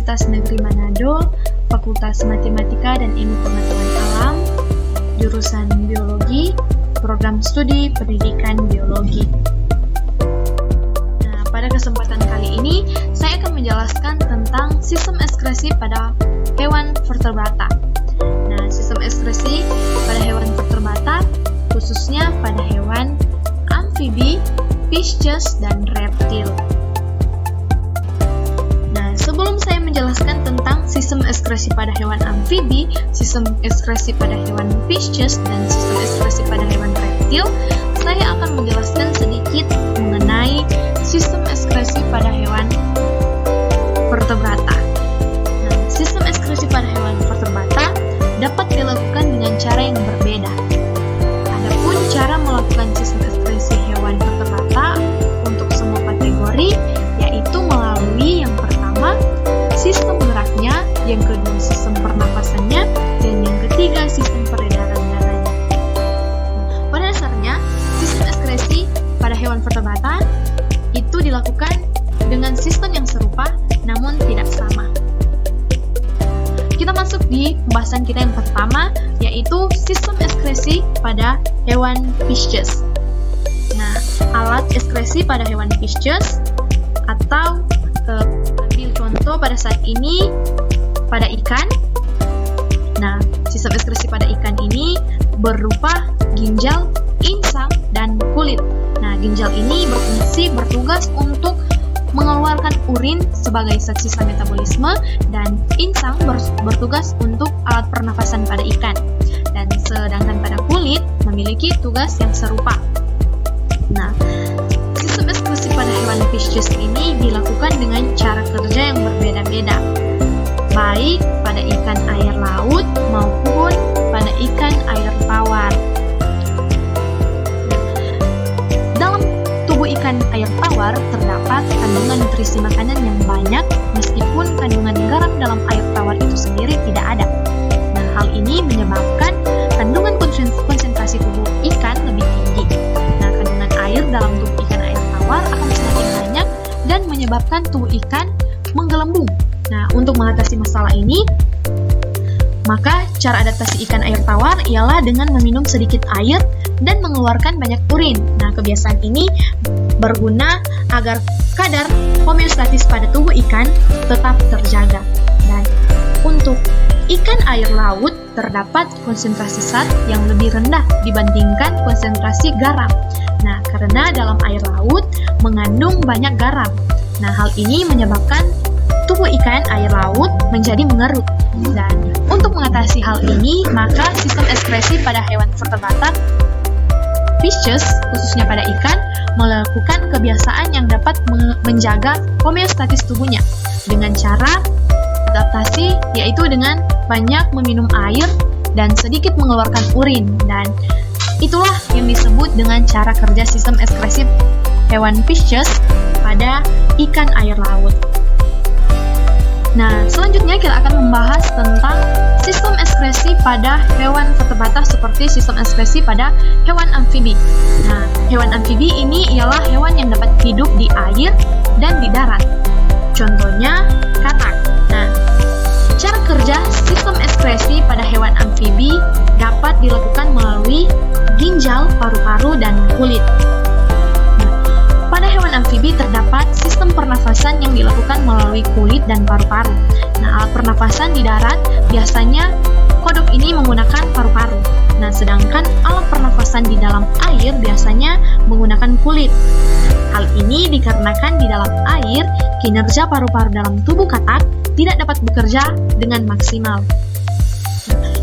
Universitas Negeri Manado, Fakultas Matematika dan Ilmu Pengetahuan Alam, jurusan Biologi, Program Studi Pendidikan Biologi. Nah, pada kesempatan kali ini, saya akan menjelaskan tentang sistem ekskresi pada hewan vertebrata. Nah, sistem ekskresi pada hewan vertebrata, khususnya pada hewan amfibi, fishes, dan reptil. Sebelum saya menjelaskan tentang sistem ekskresi pada hewan amfibi, sistem ekskresi pada hewan fishes, dan sistem ekskresi pada hewan reptil, saya akan menjelaskan sedikit mengenai sistem ekskresi pada hewan vertebrata. Nah, sistem ekskresi pada hewan vertebrata dapat dilakukan dengan cara yang berbeda. Adapun cara melakukan sistem ekskresi hewan vertebrata untuk semua kategori, yaitu melalui yang pertama, sistem geraknya, yang kedua sistem pernapasannya, dan yang ketiga sistem peredaran darahnya. Pada dasarnya, sistem ekskresi pada hewan vertebrata itu dilakukan dengan sistem yang serupa, namun tidak sama. Kita masuk di pembahasan kita yang pertama, yaitu sistem ekskresi pada hewan fishes. Nah, alat ekskresi pada hewan fishes atau ambil contoh pada saat ini pada ikan. Nah, sistem ekskresi pada ikan ini berupa ginjal, insang, dan kulit. Nah, ginjal ini bertugas untuk mengeluarkan urin sebagai zat sisa metabolisme, dan insang bertugas untuk alat pernafasan pada ikan. Dan sedangkan pada kulit memiliki tugas yang serupa. Nah, sistem ekskresi pada hewan fishes ini dilakukan dengan cara kerja yang berbeda-beda, baik pada ikan air laut maupun pada ikan air tawar. Dalam tubuh ikan air tawar terdapat kandungan nutrisi makanan yang banyak, meskipun kandungan garam dalam air tawar itu sendiri tidak ada. Nah, hal ini menyebabkan kandungan konsentrasi tubuh ikan lebih tinggi. Nah, kandungan air dalam tubuh ikan air tawar akan semakin banyak dan menyebabkan tubuh ikan menggelembung. Nah, untuk mengatasi masalah ini, maka cara adaptasi ikan air tawar ialah dengan meminum sedikit air dan mengeluarkan banyak urin. Nah, kebiasaan ini berguna agar kadar homeostatis pada tubuh ikan tetap terjaga. Dan untuk ikan air laut terdapat konsentrasi zat yang lebih rendah dibandingkan konsentrasi garam. Nah, karena dalam air laut mengandung banyak garam. Nah, hal ini menyebabkan tubuh ikan air laut menjadi mengerut. Dan untuk mengatasi hal ini, maka sistem ekskresi pada hewan vertebrata fishes, khususnya pada ikan, melakukan kebiasaan yang dapat menjaga homeostatis tubuhnya dengan cara adaptasi, yaitu dengan banyak meminum air dan sedikit mengeluarkan urin. Dan itulah yang disebut dengan cara kerja sistem ekskresi hewan fishes pada ikan air laut. Nah, selanjutnya kita akan membahas tentang sistem ekskresi pada hewan vertebrata seperti sistem ekskresi pada hewan amfibi. Nah, hewan amfibi ini ialah hewan yang dapat hidup di air dan di darat. Contohnya, katak. Nah, cara kerja sistem ekskresi pada hewan amfibi dapat dilakukan melalui ginjal, paru-paru, dan kulit. Pada hewan amfibi terdapat sistem pernafasan yang dilakukan melalui kulit dan paru-paru. Nah, alat pernafasan di darat biasanya kodok ini menggunakan paru-paru. Nah, sedangkan alat pernafasan di dalam air biasanya menggunakan kulit. Hal ini dikarenakan di dalam air, kinerja paru-paru dalam tubuh katak tidak dapat bekerja dengan maksimal.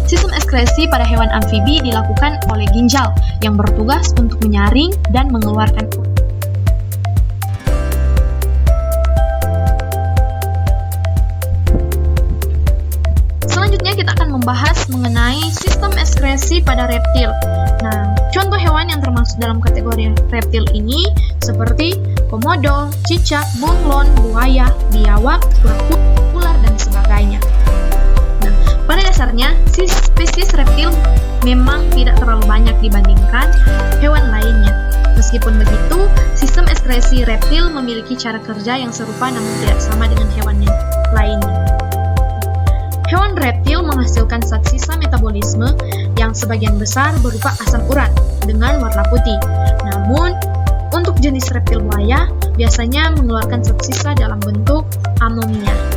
Sistem ekskresi pada hewan amfibi dilakukan oleh ginjal yang bertugas untuk menyaring dan mengeluarkan urin. Kita akan membahas mengenai sistem ekskresi pada reptil. Nah, contoh hewan yang termasuk dalam kategori reptil ini seperti komodo, cicak, bunglon, buaya, biawak, kura-kura, ular, dan sebagainya. Nah, pada dasarnya, spesies reptil memang tidak terlalu banyak dibandingkan hewan lainnya. Meskipun begitu, sistem ekskresi reptil memiliki cara kerja yang serupa namun tidak sama dengan hewan lainnya. sebagian besar berupa asam urat dengan warna putih. Namun, untuk jenis reptil buaya biasanya mengeluarkan zat sisa dalam bentuk amonia.